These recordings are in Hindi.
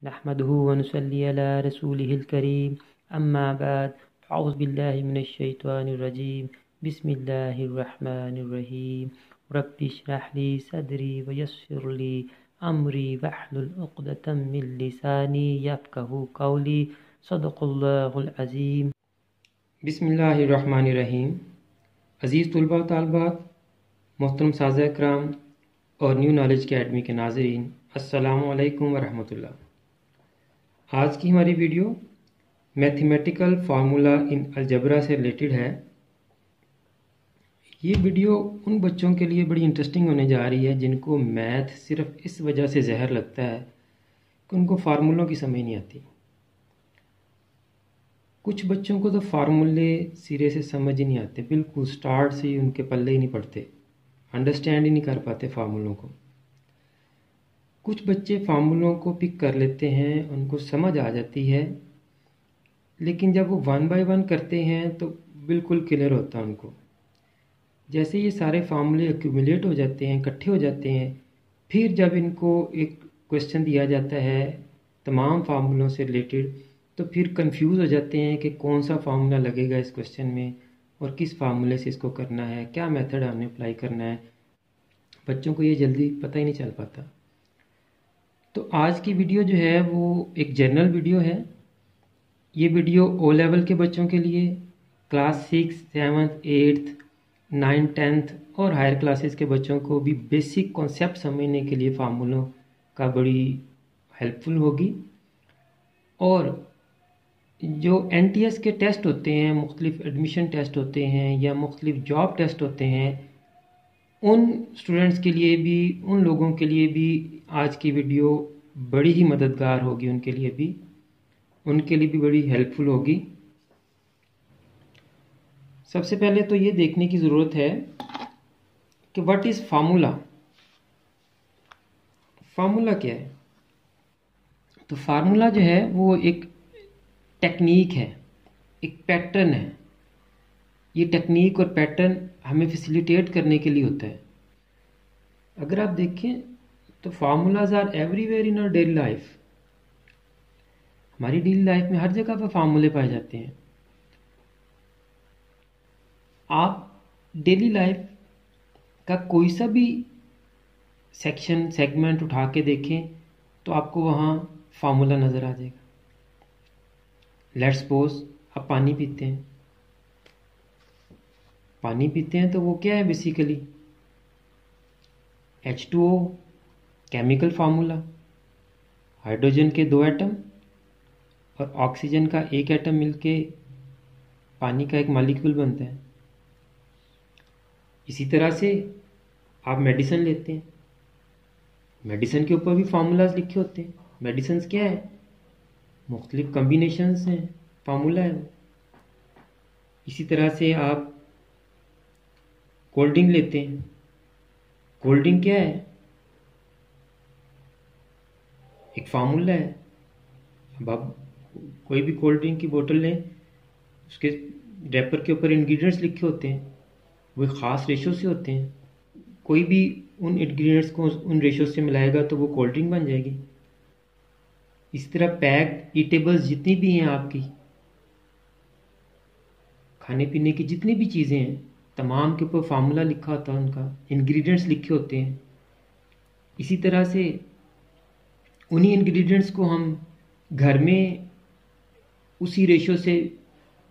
नहमदुहु व नुसल्ली अला रसूलिहिल करीम अम्मा बाद अऊज़ु बिल्लाहि मिनश शैतानिर रजीम बिस्मिल्लाहिर रहमानिर रहीम रब्बि इश्रह ली सदरी व यस्सिर ली अमरी वहलुल उक़दतम मिन लिसानी यफ़क़हू क़ौली सदक़ल्लाहुल अज़ीम। बिस्मिल्लाहिर रहमानिर रहीम। अज़ीज़ तुलबा व तालिबात, मोहतरम साज़ा इकराम और न्यू नॉलेज अकेडमी के नाज़रीन, अस्सलामु अलैकुम व रहमतुल्लाह। आज की हमारी वीडियो मैथमेटिकल फार्मूला इन अलजबरा से रिलेटेड है। ये वीडियो उन बच्चों के लिए बड़ी इंटरेस्टिंग होने जा रही है जिनको मैथ सिर्फ इस वजह से जहर लगता है कि उनको फार्मूलों की समझ नहीं आती। कुछ बच्चों को तो फार्मूले सिरे से समझ ही नहीं आते, बिल्कुल स्टार्ट से ही उनके पल्ले ही नहीं पड़ते, अंडरस्टैंड ही नहीं कर पाते फार्मूलों को। कुछ बच्चे फार्मूलों को पिक कर लेते हैं, उनको समझ आ जाती है, लेकिन जब वो 1 बाय 1 करते हैं तो बिल्कुल क्लियर होता है उनको। जैसे ये सारे फार्मूले एक्यूमुलेट हो जाते हैं, इकट्ठे हो जाते हैं, फिर जब इनको एक क्वेश्चन दिया जाता है तमाम फार्मूलों से रिलेटेड, तो फिर कंफ्यूज हो जाते हैं कि कौन सा फार्मूला लगेगा इस क्वेश्चन में और किस फार्मूले से इसको करना है, क्या मेथड हमने अप्लाई करना है। बच्चों को ये जल्दी पता ही नहीं चल पाता। तो आज की वीडियो जो है वो एक जनरल वीडियो है। ये वीडियो ओ लेवल के बच्चों के लिए, क्लास 6, 7, 8, 9, 10 और हायर क्लासेस के बच्चों को भी बेसिक कॉन्सेप्ट समझने के लिए फार्मूलों का बड़ी हेल्पफुल होगी। और जो NTS के टेस्ट होते हैं, मुख्तलिफ एडमिशन टेस्ट होते हैं या मुख्तलिफ जॉब टेस्ट होते हैं, उन स्टूडेंट्स के लिए भी, उन लोगों के लिए भी आज की वीडियो बड़ी ही मददगार होगी। उनके लिए भी बड़ी हेल्पफुल होगी। सबसे पहले तो ये देखने की ज़रूरत है कि व्हाट इज़ फार्मूला। फार्मूला क्या है? तो फार्मूला जो है वो एक टेक्निक है, एक पैटर्न है। ये टेक्निक और पैटर्न हमें फैसिलिटेट करने के लिए होता है। अगर आप देखें तो formulas are everywhere in our daily life. हमारी डेली लाइफ में हर जगह पर फार्मूले पाए जाते हैं। आप डेली लाइफ का कोई सा भी सेगमेंट उठा के देखें तो आपको वहाँ फार्मूला नज़र आ जाएगा। लेट्स सपोज आप पानी पीते हैं तो वो क्या है basically? H2O, chemical formula. Hydrogen के 2 एटम और ऑक्सीजन का 1 एटम मिलके पानी का एक मॉलिक्यूल बनता है। इसी तरह से आप मेडिसिन लेते हैं, मेडिसिन के ऊपर भी फार्मूलाज लिखे होते हैं। मेडिसिन क्या है? मुख्तलिफ कम्बिनेशंस हैं, फार्मूला है वो। इसी तरह से आप कोल्ड ड्रिंक लेते हैं, कोल्ड ड्रिंक क्या है? एक फार्मूला है। अब आप कोई भी कोल्ड ड्रिंक की बोतल लें, उसके रैपर के ऊपर इंग्रेडिएंट्स लिखे होते हैं, वो ख़ास रेशो से होते हैं। कोई भी उन इंग्रेडिएंट्स को उन रेशो से मिलाएगा तो वो कोल्ड ड्रिंक बन जाएगी। इस तरह पैक्ड ईटेबल्स जितनी भी हैं, आपकी खाने पीने की जितनी भी चीज़ें हैं, तमाम के ऊपर फार्मूला लिखा होता है, उनका इंग्रेडिएंट्स लिखे होते हैं। इसी तरह से उन्हीं इंग्रेडिएंट्स को हम घर में उसी रेशो से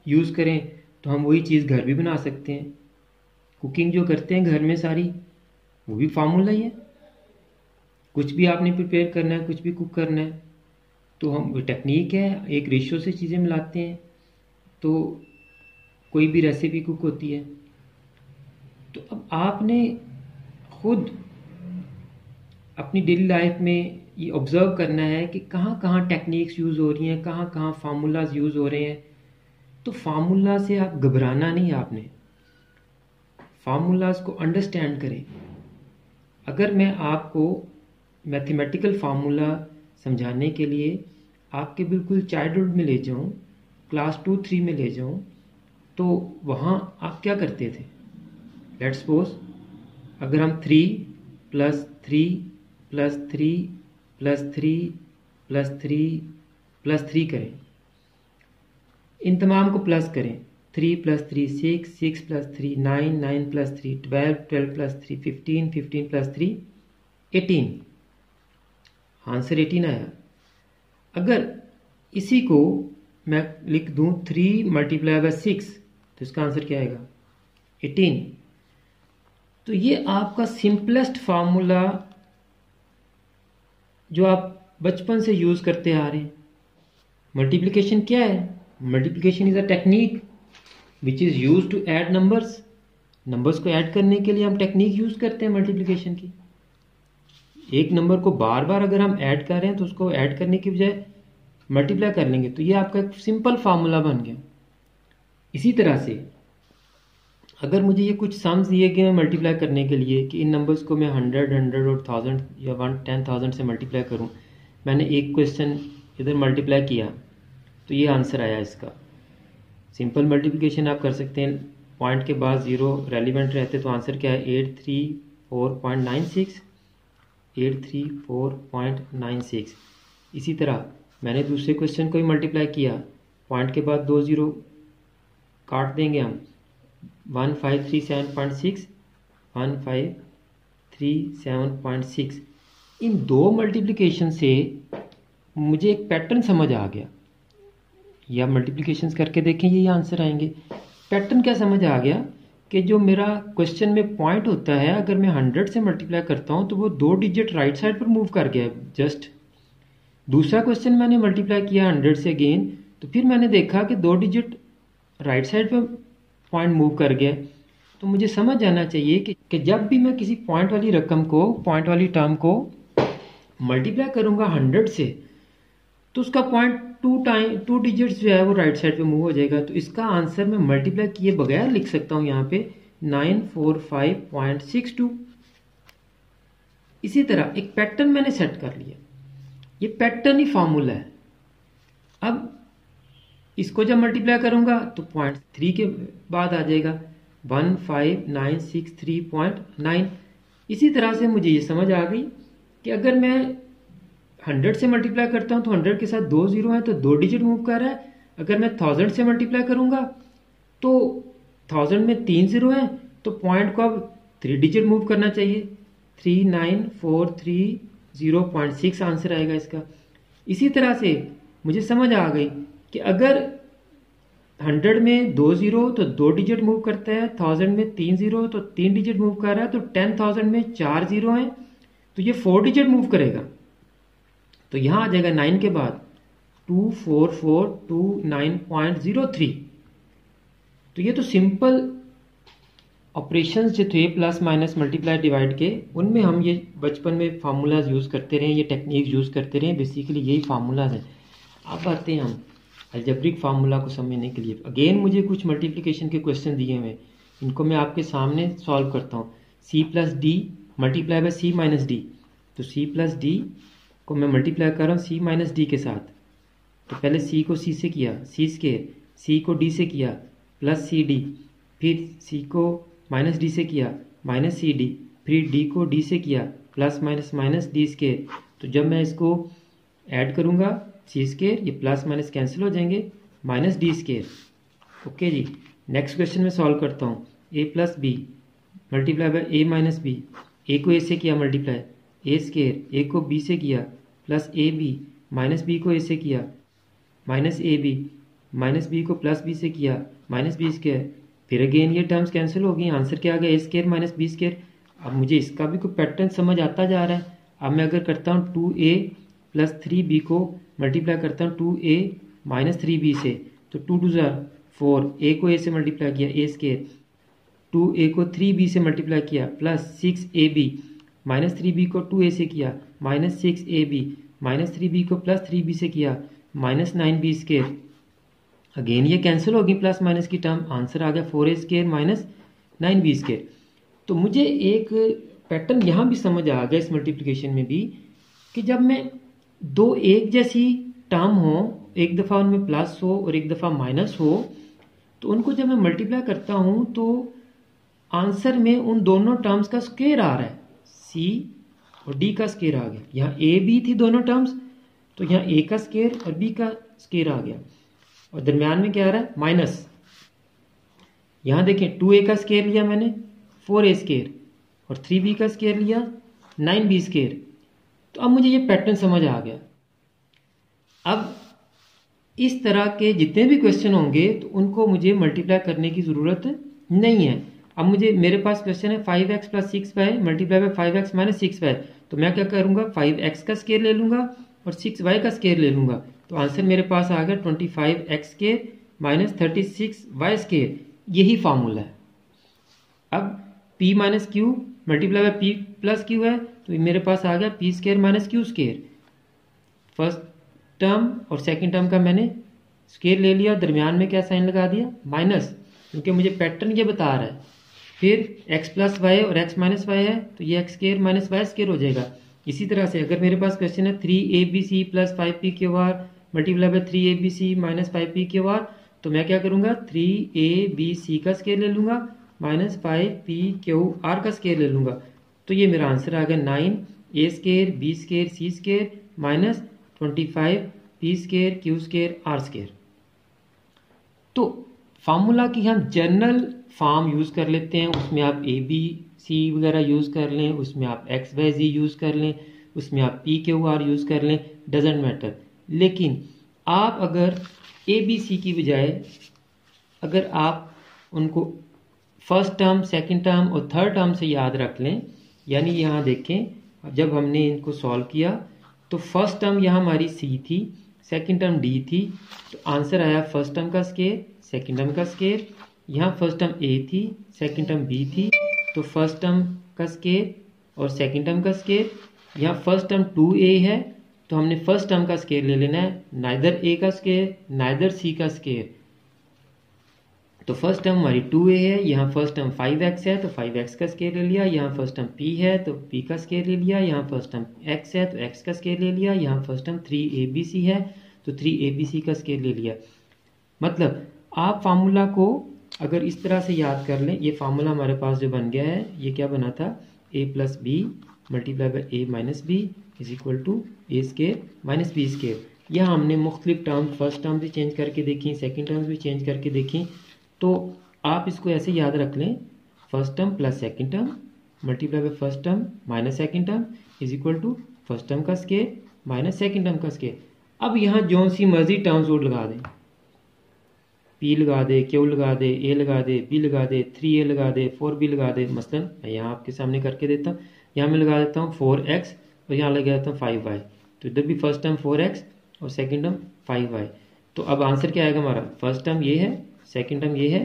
यूज़ करें तो हम वही चीज़ घर भी बना सकते हैं। कुकिंग जो करते हैं घर में सारी, वो भी फार्मूला ही है। कुछ भी आपने प्रिपेयर करना है, कुछ भी कुक करना है, तो हम वो टेक्निक है, एक रेशो से चीज़ें मिलाते हैं तो कोई भी रेसिपी कुक होती है। तो अब आपने खुद अपनी डेली लाइफ में ये ऑब्ज़र्व करना है कि कहाँ कहाँ टेक्निक्स यूज़ हो रही हैं, कहाँ कहाँ फार्मूलाज यूज़ हो रहे हैं। तो फार्मूला से आप घबराना नहीं, आपने फार्मूलाज को अंडरस्टैंड करें। अगर मैं आपको मैथमेटिकल फार्मूला समझाने के लिए आपके बिल्कुल चाइल्डहुड में ले जाऊं, क्लास 2, 3 में ले जाऊं, तो वहाँ आप क्या करते थे? लेट्स सपोज अगर हम 3 + 3 + 3 + 3 +3 करें, इन तमाम को प्लस करें। 3 + 3 6, 6 + 3 9, 9 + 3 12, 12 + 3 15, 15 + 3 18। आंसर 18 आया। अगर इसी को मैं लिख दूं 3 × 6 तो इसका आंसर क्या आएगा? 18। तो ये आपका सिंपलेस्ट फार्मूला जो आप बचपन से यूज़ करते आ रहे हैं। मल्टीप्लिकेशन क्या है? Multiplication is a technique which is use to add numbers. Numbers को ऐड करने के लिए हम टेक्निक यूज़ करते हैं मल्टीप्लिकेशन की। एक नंबर को बार बार अगर हम ऐड कर रहे हैं तो उसको ऐड करने की बजाय मल्टीप्लाई कर लेंगे तो ये आपका एक सिंपल फार्मूला बन गया। इसी तरह से अगर मुझे ये कुछ सम्स दिए गए हैं मल्टीप्लाई करने के लिए कि इन नंबर्स को मैं 100, 100 और 1000 या 10,000 से मल्टीप्लाई करूं, मैंने एक क्वेश्चन इधर मल्टीप्लाई किया तो ये आंसर आया इसका। सिंपल मल्टीप्लिकेशन आप कर सकते हैं, पॉइंट के बाद 0 रेलिवेंट रहते तो आंसर क्या है? 834.96, 834.96। इसी तरह मैंने दूसरे क्वेश्चन को भी मल्टीप्लाई किया, पॉइंट के बाद 2 0 काट देंगे हम, 1537.6, 1537.6। इन दो मल्टीप्लिकेशन से मुझे एक पैटर्न समझ आ गया। या मल्टीप्लिकेशंस करके देखें, ये आंसर आएंगे। पैटर्न क्या समझ आ गया कि जो मेरा क्वेश्चन में पॉइंट होता है, अगर मैं 100 से मल्टीप्लाई करता हूँ तो वो 2 डिजिट राइट साइड पर मूव कर गया जस्ट। दूसरा क्वेश्चन मैंने मल्टीप्लाई किया 100 से अगेन, तो फिर मैंने देखा कि 2 डिजिट राइट साइड पर पॉइंट मूव कर गया। तो मुझे समझ जाना चाहिए कि जब भी मैं किसी पॉइंट वाली रकम को, पॉइंट वाली टर्म को मल्टीप्लाई करूंगा 100 से, तो उसका पॉइंट 2 डिजिट्स जो है वो राइट साइड पे मूव हो जाएगा। तो इसका आंसर मैं मल्टीप्लाई किए बगैर लिख सकता हूं यहाँ पे 945.62। इसी तरह एक पैटर्न मैंने सेट कर लिया, ये पैटर्न ही फॉर्मूला है। अब इसको जब मल्टीप्लाई करूंगा तो 0.3 के बाद आ जाएगा 15963.9। इसी तरह से मुझे ये समझ आ गई कि अगर मैं 100 से मल्टीप्लाई करता हूं तो 100 के साथ 2 0 है तो 2 डिजिट मूव कर रहा है। अगर मैं 1000 से मल्टीप्लाई करूंगा तो 1000 में 3 0 है तो पॉइंट को अब 3 डिजिट मूव करना चाहिए, 39430.6 आंसर आएगा इसका। इसी तरह से मुझे समझ आ गई कि अगर 100 में 2 0 तो 2 डिजिट मूव करता है, 1000 में 3 0 तो 3 डिजिट मूव कर रहा है, तो 10,000 में 4 0 है तो ये 4 डिजिट मूव करेगा। तो यहां आ जाएगा 9 के बाद 24429.03। तो ये तो सिंपल ऑपरेशंस जो थे प्लस माइनस मल्टीप्लाई डिवाइड के, उनमें हम ये बचपन में फार्मूलाज यूज़ करते रहे, ये टेक्निक यूज़ करते रहे। बेसिकली यही फार्मूलाज हैं। अब आते हैं हम अलजेब्रिक फार्मूला को समझने के लिए। अगेन मुझे कुछ मल्टीप्लिकेशन के क्वेश्चन दिए हुए, इनको मैं आपके सामने सॉल्व करता हूँ। c + d multiply by c - d, तो c + d को मैं मल्टीप्लाई कर रहा हूँ c - d के साथ। तो पहले c को c से किया, c², c को d से किया प्लस cd, फिर c को -d से किया -cd, फिर d को d से किया प्लस माइनस d²। तो जब मैं इसको ऐड करूँगा c², ये प्लस माइनस कैंसिल हो जाएंगे, -d²। ओके जी। नेक्स्ट क्वेश्चन में सॉल्व करता हूँ। a + b multiply by a - b, a को a से किया मल्टीप्लाई, a², a को b से किया प्लस ab, -b को a से किया -ab, -b को प्लस b से किया -b²। फिर अगेन ये टर्म्स कैंसिल हो गई, आंसर क्या आ गया? a² - b²। अब मुझे इसका भी कोई पैटर्न समझ आता जा रहा है। अब मैं अगर करता हूँ 2a + 3b को मल्टीप्लाई करता हूँ 2a - 3b से, तो 2 2 4, a को a से मल्टीप्लाई किया a², 2a को 3b से मल्टीप्लाई किया प्लस 6ab, -3b को 2a से किया -6ab, -3b को प्लस 3b से किया -9b²। अगेन ये कैंसिल होगी प्लस माइनस की टर्म, आंसर आ गया 4a² - 9b²। तो मुझे एक पैटर्न यहाँ भी समझ आ गया इस मल्टीप्लिकेशन में भी, कि जब मैं दो एक जैसी टर्म हो, एक दफ़ा उनमें प्लस हो और एक दफ़ा माइनस हो, तो उनको जब मैं मल्टीप्लाई करता हूँ तो आंसर में उन दोनों टर्म्स का स्क्वायर आ रहा है, c और d का स्क्वायर आ गया। यहाँ a b थी दोनों टर्म्स, तो यहाँ a का स्केयर और b का स्केयर आ गया, और दरम्यान में क्या आ रहा है, माइनस। यहाँ देखें 2a का स्केयर लिया मैंने 4a स्केयर, और 3b का स्केयर लिया 9b स्केयर। तो अब मुझे ये पैटर्न समझ आ गया। अब इस तरह के जितने भी क्वेश्चन होंगे तो उनको मुझे मल्टीप्लाई करने की ज़रूरत नहीं है। अब मेरे पास क्वेश्चन है 5x + 6y multiply by 5x - 6y, तो मैं क्या करूँगा, 5x का स्केयर ले लूँगा और 6y का स्केयर ले लूँगा। तो आंसर मेरे पास आ गया 25x स्केयर - 36y स्केयर। यही फार्मूला है। अब p - q multiply by p + q है, तो मेरे पास आ गया p square - q square. First term और सेकंड टर्म का मैंने स्केयर ले लिया, दरमियान में क्या साइन लगा दिया, माइनस, क्योंकि मुझे पैटर्न ये बता रहा है। फिर x + y और x - y है, तो ये x स्केयर - y स्केयर हो जाएगा। इसी तरह से अगर मेरे पास क्वेश्चन है 3abc + 5pqr multiply by 3abc - 5pqr, तो मैं क्या करूँगा, 3abc का स्केयर ले लूँगा माइनस 5pqr का स्केयर ले लूँगा। तो ये मेरा आंसर आ गया 9a square b square c square minus 25 p square q square r square. तो फार्मूला की हम जनरल फॉर्म यूज़ कर लेते हैं, उसमें आप a b c वगैरह यूज़ कर लें, उसमें आप x y z यूज़ कर लें, उसमें आप p q r यूज़ कर लें, डजेंट मैटर। लेकिन आप अगर a b c की बजाय अगर आप उनको फर्स्ट टर्म, सेकंड टर्म और थर्ड टर्म से याद रख लें, यानी यहाँ देखें जब हमने इनको सॉल्व किया तो फर्स्ट टर्म यहाँ हमारी c थी, सेकंड टर्म d थी, तो आंसर आया फर्स्ट टर्म का स्केयर, सेकंड टर्म का स्केयर। यहाँ फर्स्ट टर्म a थी, सेकंड टर्म b थी, तो फर्स्ट टर्म का स्केयर और सेकंड टर्म का स्केयर। यहाँ फर्स्ट टर्म 2a है, तो हमने फर्स्ट टर्म का स्केयर ले लेना है, नाइदर a का स्केयर नाइदर c का स्केयर। तो फर्स्ट टर्म हमारी 2a है, यहाँ फर्स्ट टर्म 5x है तो 5x का स्केयर ले लिया, यहाँ फर्स्ट टर्म p है तो p का स्केयर ले लिया, यहाँ फर्स्ट टर्म x है तो x का स्केयर ले लिया, यहाँ फर्स्ट टर्म 3abc है तो 3abc का स्केयर ले लिया। मतलब आप फार्मूला को अगर इस तरह से याद कर लें, ये फार्मूला हमारे पास जो बन गया है, ये क्या बना था, a + b multiply by a - b is equal to a square - b square. यहाँ हमने मुख्तलिफ टर्म, फर्स्ट टर्म भी चेंज करके देखी, सेकेंड टर्म भी चेंज करके देखी। तो आप इसको ऐसे याद रख लें, first term plus second term multiply by first term minus second term is equal to first term का स्केयर माइनस सेकंड टर्म का स्केयर। अब यहाँ जो सी मर्जी टर्म्स और लगा दें, p लगा दे, q लगा दे, a लगा दे, b लगा दे, 3a लगा दे, 4b लगा दे। मसलन मैं यहाँ आपके सामने करके देता हूँ, यहाँ मैं लगा देता हूँ 4x और यहाँ लगा देता हूँ 5y। तो इधर भी फर्स्ट टर्म 4x और सेकंड टर्म 5y। तो अब आंसर क्या आएगा हमारा, फर्स्ट टर्म ये है, सेकंड टर्म ये है,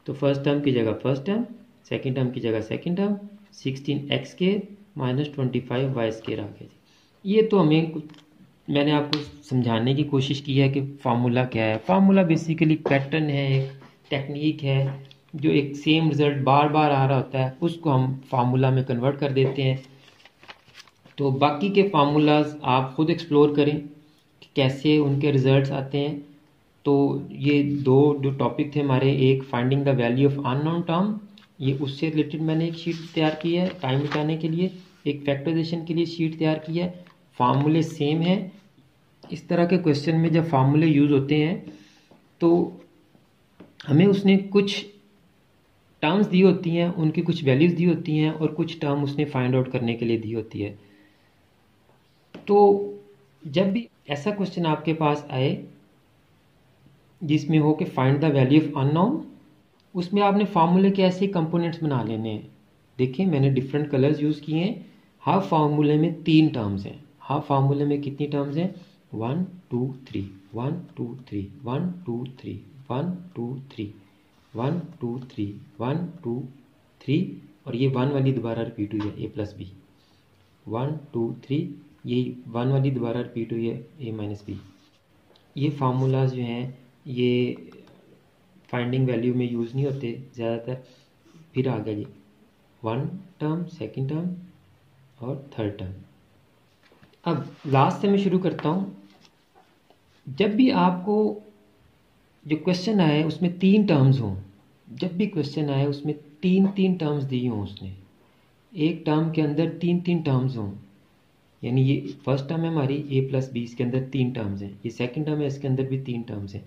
तो फर्स्ट टर्म की जगह फर्स्ट टर्म, सेकंड टर्म की जगह second term, 16x square minus 25y square आ गया जी। ये तो मैंने आपको समझाने की कोशिश की है कि फार्मूला क्या है। फार्मूला बेसिकली पैटर्न है, एक टेक्निक है, जो एक सेम रिजल्ट बार बार आ रहा होता है, उसको हम फार्मूला में कन्वर्ट कर देते हैं। तो बाकी के फार्मूलाज आप खुद एक्सप्लोर करें कि कैसे उनके रिजल्ट्स आते हैं। तो ये दो जो टॉपिक थे हमारे, एक finding the value of unknown term, ये उससे रिलेटेड मैंने एक शीट तैयार की है टाइम बचाने के लिए, एक फैक्टराइजेशन के लिए शीट तैयार की है। फार्मूले सेम है। इस तरह के क्वेश्चन में जब फार्मूले यूज़ होते हैं तो हमें उसने कुछ टर्म्स दी होती हैं, उनकी कुछ वैल्यूज़ दी होती हैं और कुछ टर्म उसने फाइंड आउट करने के लिए दी होती है। तो जब भी ऐसा क्वेश्चन आपके पास आए जिसमें हो कि find the value of unknown, उसमें आपने फार्मूले के ऐसे कंपोनेंट्स बना लेने हैं। देखिए मैंने डिफरेंट कलर्स यूज़ किए हैं। हर फार्मूले में 3 टर्म्स हैं। हर फार्मूले में कितनी टर्म्स हैं, 1 2 3 1 2 3 1 2 3 1 2 3 1 2 3 1 2 3 और ये 1 वाली दोबारा रिपीट हुई है, a + b 1 2 3, ये 1 वाली दोबारा रिपीट हुई है, a - b। ये फार्मूलाज जो हैं ये फाइंडिंग वैल्यू में यूज़ नहीं होते ज़्यादातर। फिर आ गया जी 1 टर्म, सेकंड टर्म और थर्ड टर्म। अब लास्ट से मैं शुरू करता हूँ। जब भी आपको जो क्वेश्चन आए उसमें 3 टर्म्स हों, जब भी क्वेश्चन आए उसमें 3 टर्म्स दी हों, उसने एक टर्म के अंदर 3 टर्म्स हों, यानी ये फर्स्ट टर्म है हमारी a प्लस बी, इसके अंदर 3 टर्म्स हैं। ये सेकंड टर्म है, इसके अंदर भी 3 टर्म्स हैं।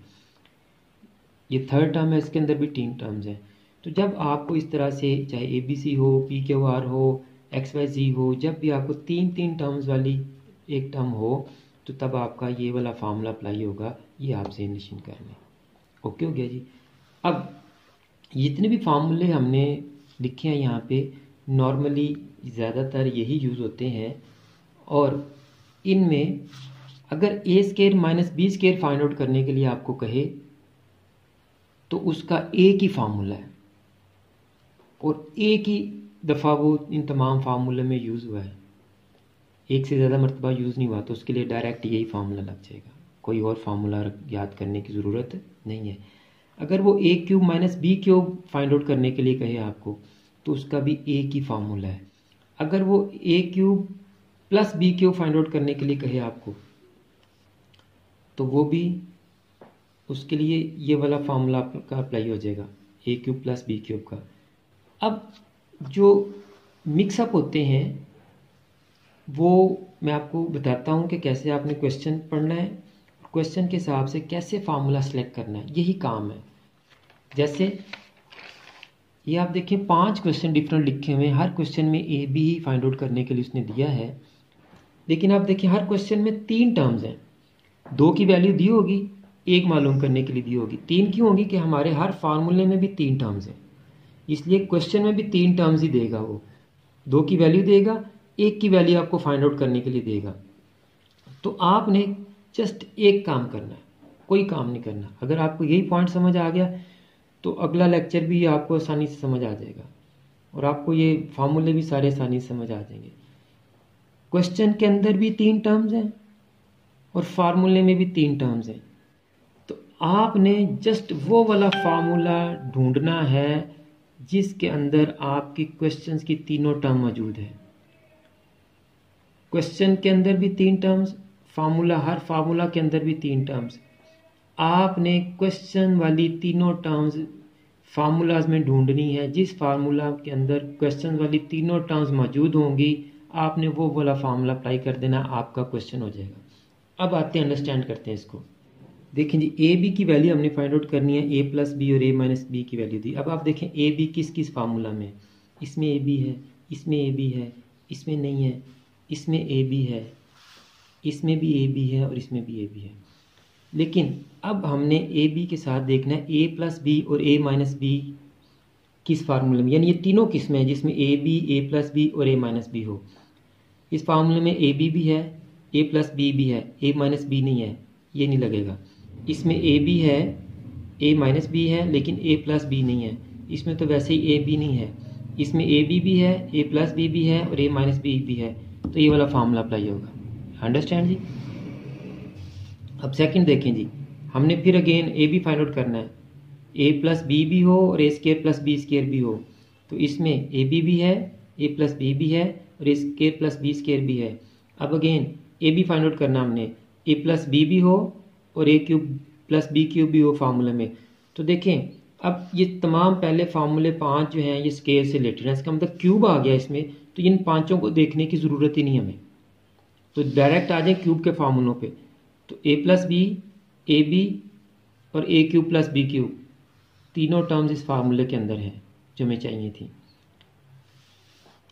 ये थर्ड टर्म है, इसके अंदर भी 3 टर्म्स हैं। तो जब आपको इस तरह से चाहे ए बी सी हो, पी क्यू आर हो, एक्स वाई जी हो, जब भी आपको 3 टर्म्स वाली एक टर्म हो तो तब आपका ये वाला फार्मूला अप्लाई होगा। ये आपसे निश्चित करना है। ओके हो गया जी। अब जितने भी फार्मूले हमने लिखे हैं यहाँ पे नॉर्मली ज़्यादातर यही यूज़ होते हैं, और इनमें अगर a square minus b square find out करने के लिए आपको कहे तो उसका एक ही फार्मूला है और एक ही दफ़ा वो इन तमाम फार्मूले में यूज़ हुआ है, एक से ज़्यादा मरतबा यूज़ नहीं हुआ, तो उसके लिए डायरेक्ट यही फार्मूला लग जाएगा, कोई और फार्मूला याद करने की ज़रूरत नहीं है। अगर वो a cube minus b cube find out करने के लिए कहे आपको तो उसका भी एक ही फार्मूला है। अगर वो a cube plus B cube find out करने के लिए कहे आपको तो वो भी उसके लिए ये वाला फार्मूला का अप्लाई हो जाएगा, ए क्यूब प्लस बी क्यूब का। अब जो मिक्सअप होते हैं वो मैं आपको बताता हूँ कि कैसे आपने क्वेश्चन पढ़ना है, क्वेश्चन के हिसाब से कैसे फार्मूला सेलेक्ट करना है, यही काम है। जैसे ये आप देखें 5 क्वेश्चन डिफरेंट लिखे हुए हैं, हर क्वेश्चन में ए बी ही फाइंड आउट करने के लिए उसने दिया है, लेकिन आप देखिए हर क्वेश्चन में 3 टर्म्स हैं। 2 की वैल्यू दी होगी, 1 मालूम करने के लिए दी होगी। 3 क्यों होगी कि हमारे हर फार्मूले में भी 3 टर्म्स हैं, इसलिए क्वेश्चन में भी 3 टर्म्स ही देगा। वो 2 की वैल्यू देगा, 1 की वैल्यू आपको फाइंड आउट करने के लिए देगा। तो आपने जस्ट एक काम करना है, कोई काम नहीं करना। अगर आपको यही पॉइंट समझ आ गया तो अगला लेक्चर भी आपको आसानी से समझ आ जाएगा और आपको ये फार्मूले भी सारे आसानी से समझ आ जाएंगे। क्वेश्चन के अंदर भी 3 टर्म्स हैं और फार्मूले में भी 3 टर्म्स हैं, तो आपने जस्ट वो वाला फार्मूला ढूंढना है जिसके अंदर आपकी क्वेश्चंस की तीनों टर्म मौजूद है। क्वेश्चन के अंदर भी 3 टर्म्स, फार्मूला, हर फार्मूला के अंदर भी 3 टर्म्स। आपने क्वेश्चन वाली तीनों टर्म्स फार्मूलाज में ढूंढनी है। जिस फार्मूला के अंदर क्वेश्चन वाली तीनों टर्म्स मौजूद होंगी आपने वो वाला फार्मूला अप्लाई कर देना, आपका क्वेश्चन हो जाएगा। अब आते हैं अंडरस्टैंड करते हैं इसको। देखें जी, ए बी की वैल्यू हमने फाइंड आउट करनी है, ए प्लस बी और ए माइनस बी की वैल्यू दी। अब आप देखें ए बी किस किस फार्मूला में, इसमें ए बी है, इसमें ए बी है, इसमें नहीं है, इसमें ए बी है, इसमें भी ए बी है और इसमें भी ए बी है। लेकिन अब हमने ए बी के साथ देखना है ए प्लस बी और ए माइनस बी किस फार्मूले में, यानी ये तीनों किस में है जिसमें A B, A plus B और ए माइनस बी हो। इस फार्मूले में ए बी भी है, ए प्लस बी भी है, ए माइनस बी नहीं है, ये नहीं लगेगा। इसमें ए बी है, ए माइनस बी है, लेकिन ए प्लस बी नहीं है। इसमें तो वैसे ही ए बी नहीं है। इसमें ए बी भी है, ए प्लस बी भी है और ए माइनस बी भी है, तो ये वाला फार्मूला अप्लाई होगा। अंडरस्टैंड जी। अब सेकंड देखें जी, हमने फिर again A B find out करना है, ए प्लस बी भी हो और ए स्केयर प्लस बी स्केयर भी हो। तो इसमें ए बी भी है, ए प्लस बी भी है और ए स्केयर प्लस बी स्केयर भी है। अब again A B find out करना हमने, ए प्लस बी भी हो और A cube plus B cube भी हो फार्मूले में। तो देखें अब ये तमाम पहले फार्मूले 5 जो हैं ये स्केयर से रिलेटेड है, इसका मतलब क्यूब आ गया इसमें, तो इन पांचों को देखने की ज़रूरत ही नहीं हमें, तो डायरेक्ट आ जाए क्यूब के फार्मूलों पे। तो ए प्लस बी, ए बी और A cube plus B cube तीनों टर्म्स इस फार्मूले के अंदर हैं जो हमें चाहिए थी।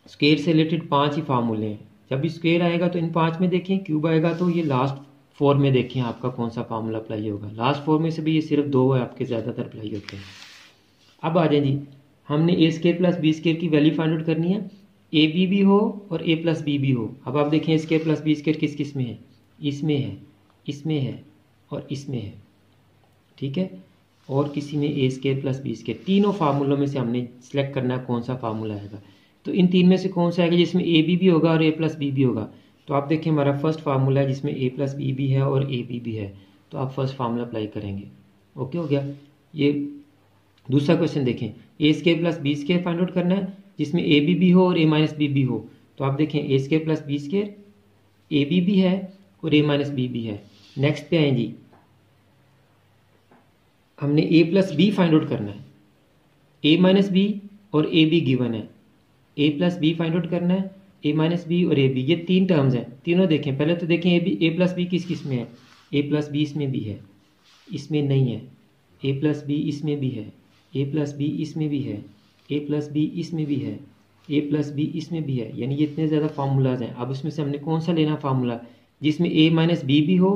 स्केयर से रिलेटेड 5 ही फार्मूले हैं। जब भी स्केयर आएगा तो इन 5 में देखें, क्यूब आएगा तो ये लास्ट 4 में देखें आपका कौन सा फार्मूला अप्लाई होगा। लास्ट 4 में से भी ये सिर्फ 2 है आपके, ज़्यादातर अप्लाई होते हैं। अब आ जाए जी, हमने ए स्केयर प्लस बी स्केयर की वैल्यू फाइंड आउट करनी है, ए बी भी हो और ए प्लस बी भी हो। अब आप देखें a square plus B square किस किस में है, इसमें है, इसमें है और इसमें है, ठीक है। और किसी में ए स्केयर प्लस बी स्केयर, तीनों फार्मूलों में से हमने सेलेक्ट करना है कौन सा फार्मूला आएगा। तो इन 3 में से कौन सा आएगा जिसमें ए बी भी होगा और ए प्लस बी भी होगा। तो आप देखें हमारा फर्स्ट फार्मूला है जिसमें ए प्लस बी भी है और ए बी भी है, तो आप फर्स्ट फार्मूला अप्लाई करेंगे। ओके हो गया। ये दूसरा क्वेश्चन देखें, a square plus B square find out करना है जिसमें ए बी भी हो और ए माइनस बी भी हो। तो आप देखें a square plus B square, a b भी है और ए माइनस बी भी है। नेक्स्ट पे आए जी, हमने A plus B find out करना है, ए माइनस बी और ए बी गिवन है। A plus B find out करना है ए माइनस बी और ए बी, ये तीन टर्म्स हैं, तीनों देखें। पहले तो देखें A B, A plus B किस किस में है, ए प्लस बी इसमें भी है, इसमें नहीं है, ए प्लस बी इसमें भी है, ए प्लस बी इसमें भी है, ए प्लस बी इसमें भी है, ए प्लस बी इसमें भी है, यानी ये इतने ज़्यादा फार्मूलाज हैं। अब उसमें से हमने कौन सा लेना फार्मूला जिसमें ए माइनस बी भी हो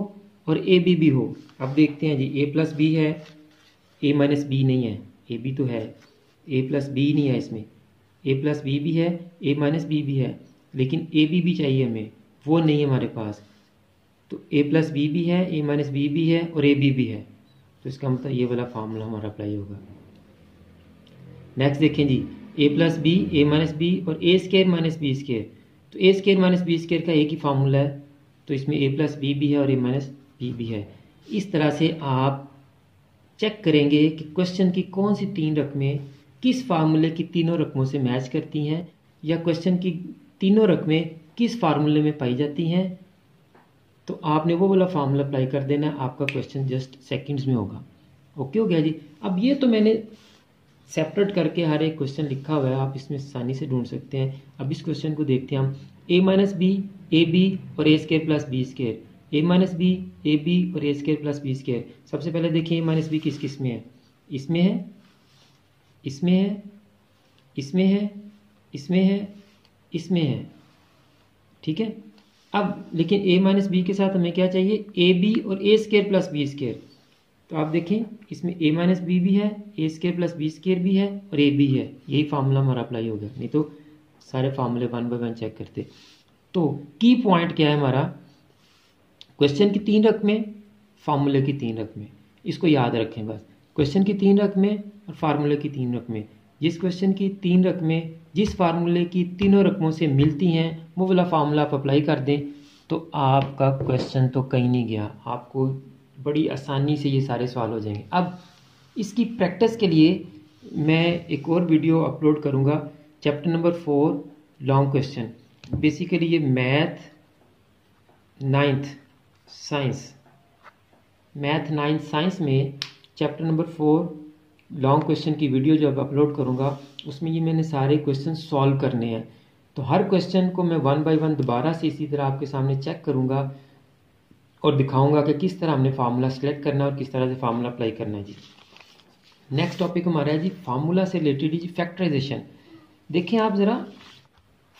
और ए बी भी हो। अब देखते हैं जी, ए प्लस बी है, ए माइनस बी नहीं है, ए बी तो है, ए प्लस बी नहीं है इसमें, ए प्लस बी भी है, ए माइनस बी भी है, लेकिन ए बी भी चाहिए हमें, वो नहीं है हमारे पास। तो ए प्लस बी भी है, ए माइनस बी भी है और ए बी भी है, तो इसका मतलब ये वाला फार्मूला हमारा अप्लाई होगा। नेक्स्ट देखें जी, ए प्लस बी, ए माइनस बी और ए स्केयर माइनस बी स्केयर, तो ए स्केयर माइनस बी स्केयर का एक ही फार्मूला है, तो इसमें ए प्लस बी भी है और ए माइनस बी भी है। इस तरह से आप चेक करेंगे कि क्वेश्चन की कौन सी तीन रकमें किस फार्मूले की तीनों रकमों से मैच करती हैं, या क्वेश्चन की तीनों रकमें किस फार्मूले में पाई जाती हैं। तो आपने वो वाला फार्मूला अप्लाई कर देना है, आपका क्वेश्चन जस्ट सेकंड्स में होगा। ओके हो गया जी। अब ये तो मैंने सेपरेट करके हर एक क्वेश्चन लिखा हुआ है, आप इसमें आसानी से ढूंढ सकते हैं। अब इस क्वेश्चन को देखते हैं हम, a minus b, A b और ए square plus B square, a minus b, A b और ए स्केयर प्लस बी स्केयर। सबसे पहले देखिए ए माइनस बी किस किस में है, इसमें है, इसमें है, इसमें है, इसमें है, इसमें है, ठीक है। अब लेकिन ए माइनस बी के साथ हमें क्या चाहिए, ए बी और ए स्केयर प्लस बी स्केयर। तो आप देखें इसमें ए माइनस बी भी है, ए स्केयर प्लस बी स्केयर भी है और ए बी है, यही फार्मूला हमारा अप्लाई हो गया। नहीं तो सारे फार्मूले वन बाय वन चेक करते। तो की पॉइंट क्या है हमारा, क्वेश्चन की तीन रकमें, फार्मूले की तीन रकमें, इसको याद रखें बस। क्वेश्चन की तीन रकमें और फार्मूले की तीन रकमें, जिस क्वेश्चन की तीन रकमें जिस फार्मूले की तीनों रकमों से मिलती हैं वो वाला फार्मूला आप अप्लाई कर दें, तो आपका क्वेश्चन तो कहीं नहीं गया, आपको बड़ी आसानी से ये सारे सवाल हो जाएंगे। अब इसकी प्रैक्टिस के लिए मैं एक और वीडियो अपलोड करूँगा, chapter number 4 long question. Basically ये math 9th science, math 9th science में चैप्टर नंबर 4 लॉन्ग क्वेश्चन की वीडियो जब अपलोड करूँगा उसमें ये मैंने सारे क्वेश्चन सॉल्व करने हैं। तो हर क्वेश्चन को मैं वन बाय वन दोबारा से इसी तरह आपके सामने चेक करूँगा और दिखाऊंगा कि किस तरह हमने फार्मूला सेलेक्ट करना है और किस तरह से फार्मूला अप्लाई करना है जी। नेक्स्ट टॉपिक हमारा है जी फार्मूला से रिलेटेड जी फैक्टराइजेशन। देखें आप ज़रा,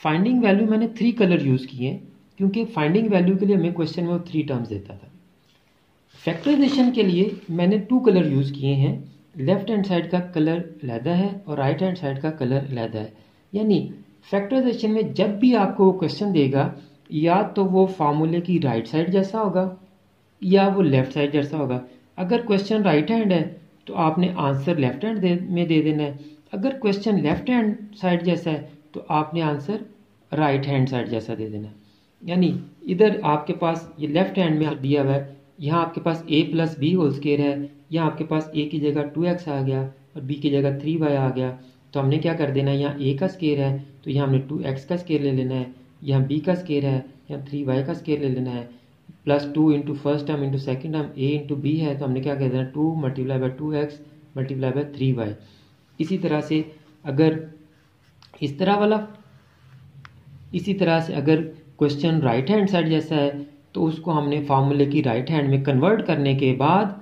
फाइंडिंग वैल्यू मैंने 3 कलर यूज़ किए हैं क्योंकि फाइंडिंग वैल्यू के लिए हमें क्वेश्चन में वो 3 टर्म्स देता था। फैक्टराइजेशन के लिए मैंने 2 कलर यूज़ किए हैं, लेफ्ट हैंड साइड का कलर अलहदा है और राइट हैंड साइड का कलर अलहदा है। यानी फैक्टराइजेशन में जब भी आपको वो क्वेश्चन देगा या तो वो फार्मूले की राइट साइड जैसा होगा या वो लेफ्ट साइड जैसा होगा। अगर क्वेश्चन राइट हैंड है तो आपने आंसर लेफ्ट हैंड में दे देना है, अगर क्वेश्चन लेफ्ट हैंड साइड जैसा है तो आपने आंसर राइट हैंड साइड जैसा दे देना है। यानी इधर आपके पास ये लेफ्ट हैंड में दिया हुआ है, यहाँ आपके पास a plus B whole square है, यहाँ आपके पास a की जगह 2x आ गया और b की जगह 3y आ गया। तो हमने क्या कर देना है, यहाँ a का स्केयर है तो यहाँ हमने 2x का स्केयर ले लेना है, यहाँ b का स्केयर है, यहाँ 3y का स्केयर ले लेना है, plus 2 into first term into second term a into b है तो हमने क्या कर देना है 2 multiply by 2x multiply by 3y। इसी तरह से अगर अगर क्वेश्चन राइट हैंड साइड जैसा है तो उसको हमने फार्मूले की राइट हैंड में कन्वर्ट करने के बाद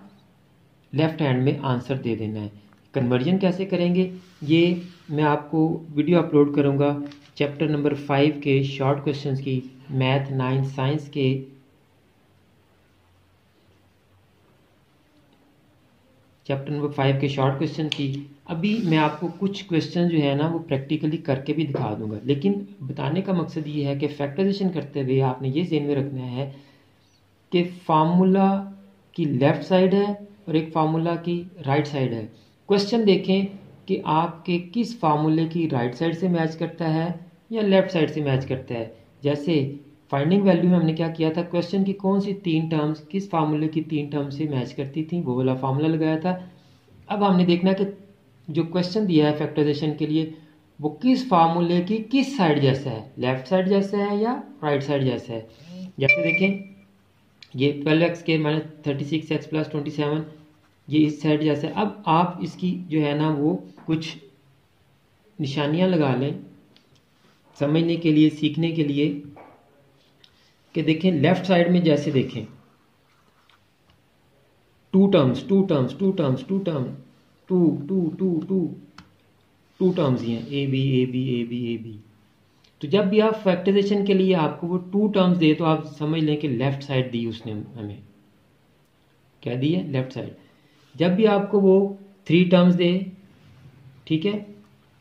लेफ्ट हैंड में आंसर दे देना है। कन्वर्जन कैसे करेंगे ये मैं आपको वीडियो अपलोड करूंगा चैप्टर नंबर 5 के शॉर्ट क्वेश्चंस की, मैथ 9 साइंस के चैप्टर नंबर 5 के शॉर्ट क्वेश्चन की। अभी मैं आपको कुछ क्वेश्चन जो है ना वो प्रैक्टिकली करके भी दिखा दूंगा, लेकिन बताने का मकसद ये है कि फैक्टराइजेशन करते हुए आपने ये ध्यान में रखना है कि फार्मूला की लेफ्ट साइड है और एक फार्मूला की राइट साइड है। क्वेश्चन देखें कि आपके किस फार्मूले की राइट साइड से मैच करता है या लेफ्ट साइड से मैच करता है। जैसे फाइंडिंग वैल्यू में हमने क्या किया था, क्वेश्चन की कौन सी 3 टर्म्स किस फार्मूले की 3 टर्म्स से मैच करती थी वो वाला फार्मूला लगाया था। अब हमने देखना कि जो क्वेश्चन दिया है फैक्टराइजेशन के लिए वो किस फार्मूले की किस साइड जैसा है, लेफ्ट साइड जैसा है या राइट साइड जैसा है। जैसे देखें ये 12x के माइनस 36x प्लस 27 ये इस साइड जैसा है। अब आप इसकी जो है ना वो कुछ निशानियां लगा लें समझने के लिए, सीखने के लिए कि देखें लेफ्ट साइड में जैसे देखें टू टर्म्स ही हैं, A B A B A B A B. तो जब भी आप फैक्टराइजेशन के लिए आपको वो टू टर्म्स दे तो आप समझ लें कि लेफ्ट साइड दी उसने हमें, क्या दी है, लेफ्ट साइड। जब भी आपको वो थ्री टर्म्स दे, ठीक है,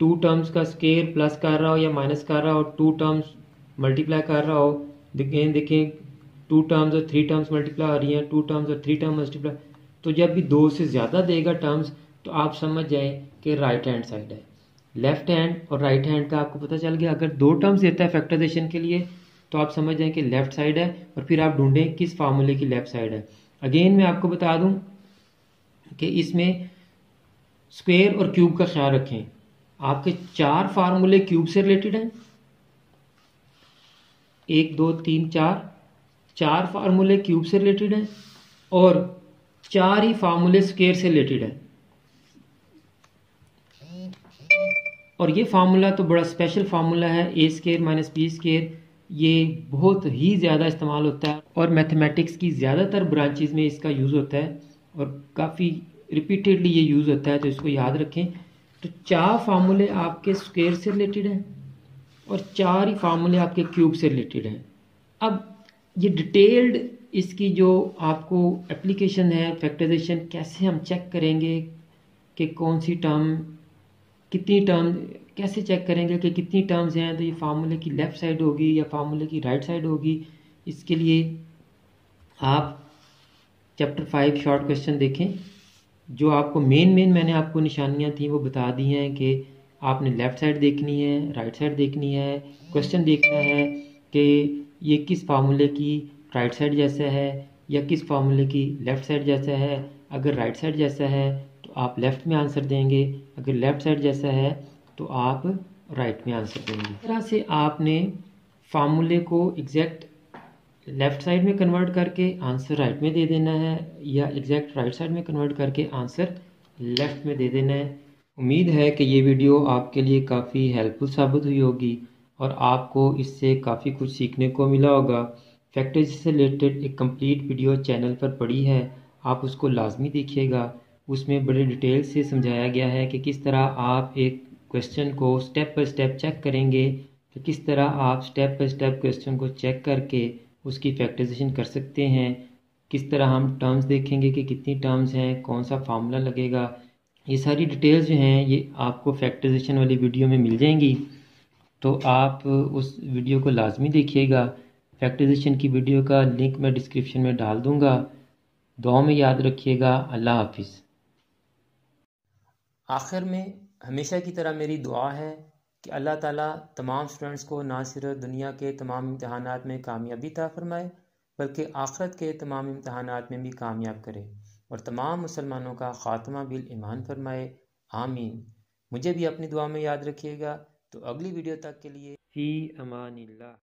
टू टर्म्स का स्केयर प्लस कर रहा हो या माइनस कर रहा हो, टू टर्म्स मल्टीप्लाई कर रहा हो, देखें टू टर्म्स और थ्री टर्म्स मल्टीप्लाई आ रही हैं, टू टर्म्स और थ्री टर्म्स मल्टीप्लाई, तो जब भी दो से ज़्यादा देगा टर्म्स तो आप समझ जाए कि राइट हैंड साइड है। लेफ्ट हैंड और राइट हैंड का आपको पता चल गया। अगर दो टर्म्स देता है फैक्टराइजेशन के लिए तो आप समझ जाएं कि लेफ्ट साइड है, और फिर आप ढूंढें किस फार्मूले की लेफ्ट साइड है। अगेन मैं आपको बता दूं कि इसमें स्क्वायर और क्यूब का ख्याल रखें। आपके चार फार्मूले क्यूब से रिलेटेड हैं, 1 2 3 4, चार फार्मूले क्यूब से रिलेटेड हैं और चार ही फार्मूले स्क्वायर से रिलेटेड हैं। और ये फार्मूला तो बड़ा स्पेशल फार्मूला है, ए स्क्वायर माइनस बी स्क्वायर, ये बहुत ही ज़्यादा इस्तेमाल होता है और मैथमेटिक्स की ज़्यादातर ब्रांचेस में इसका यूज़ होता है और काफ़ी रिपीटेडली ये यूज़ होता है, तो इसको याद रखें। तो चार फार्मूले आपके स्क्वायर से रिलेटेड हैं और चार ही फार्मूले आपके क्यूब से रिलेटेड हैं। अब ये डिटेल्ड इसकी जो आपको एप्लीकेशन है फैक्टराइजेशन, कैसे हम चेक करेंगे कि कौन सी टर्म कितनी टर्म, कैसे चेक करेंगे कि कितनी टर्म्स हैं, तो ये फार्मूले की लेफ़्ट साइड होगी या फार्मूले की राइट साइड होगी। इसके लिए आप चैप्टर 5 शॉर्ट क्वेश्चन देखें, जो आपको मेन मैंने आपको निशानियां थी वो बता दी हैं कि आपने लेफ़्ट साइड देखनी है, राइट साइड देखनी है, क्वेश्चन देखना है कि ये किस फार्मूले की राइट साइड जैसा है या किस फार्मूले की लेफ़्ट साइड जैसा है। अगर राइट साइड जैसा है तो आप लेफ़्ट में आंसर देंगे, अगर लेफ़्ट साइड जैसा है तो आप राइट में आंसर देंगे। इस तरह से आपने फार्मूले को एग्जैक्ट लेफ़्ट साइड में कन्वर्ट करके आंसर राइट में दे देना है या एग्जैक्ट राइट साइड में कन्वर्ट करके आंसर लेफ़्ट में दे देना है। उम्मीद है कि ये वीडियो आपके लिए काफ़ी हेल्पफुल साबित हुई होगी और आपको इससे काफ़ी कुछ सीखने को मिला होगा। फैक्टराइजेशन से रिलेटेड एक कंप्लीट वीडियो चैनल पर पड़ी है, आप उसको लाजमी देखिएगा। उसमें बड़े डिटेल से समझाया गया है कि किस तरह आप एक क्वेश्चन को स्टेप बाय स्टेप चेक करेंगे, तो किस तरह आप स्टेप बाय स्टेप क्वेश्चन को चेक करके उसकी फैक्टराइजेशन कर सकते हैं, किस तरह हम टर्म्स देखेंगे कि कितनी टर्म्स हैं, कौन सा फार्मूला लगेगा। ये सारी डिटेल्स जो हैं ये आपको फैक्टराइजेशन वाली वीडियो में मिल जाएंगी, तो आप उस वीडियो को लाजमी देखिएगा। फैक्टराइजेशन की वीडियो का लिंक मैं डिस्क्रिप्शन में डाल दूँगा। दुआ में याद रखिएगा। अल्लाह हाफिज़। आखिर में हमेशा की तरह मेरी दुआ है कि अल्लाह ताला तमाम स्टूडेंट्स को ना सिर्फ दुनिया के तमाम इम्तहानात में कामयाबी अता फरमाए बल्कि आखिरत के तमाम इम्तहानात में भी कामयाब करे और तमाम मुसलमानों का ख़ात्मा बिल ईमान फरमाए। आमीन। मुझे भी अपनी दुआ में याद रखिएगा। तो अगली वीडियो तक के लिए फ़ी अमानिल्लाह।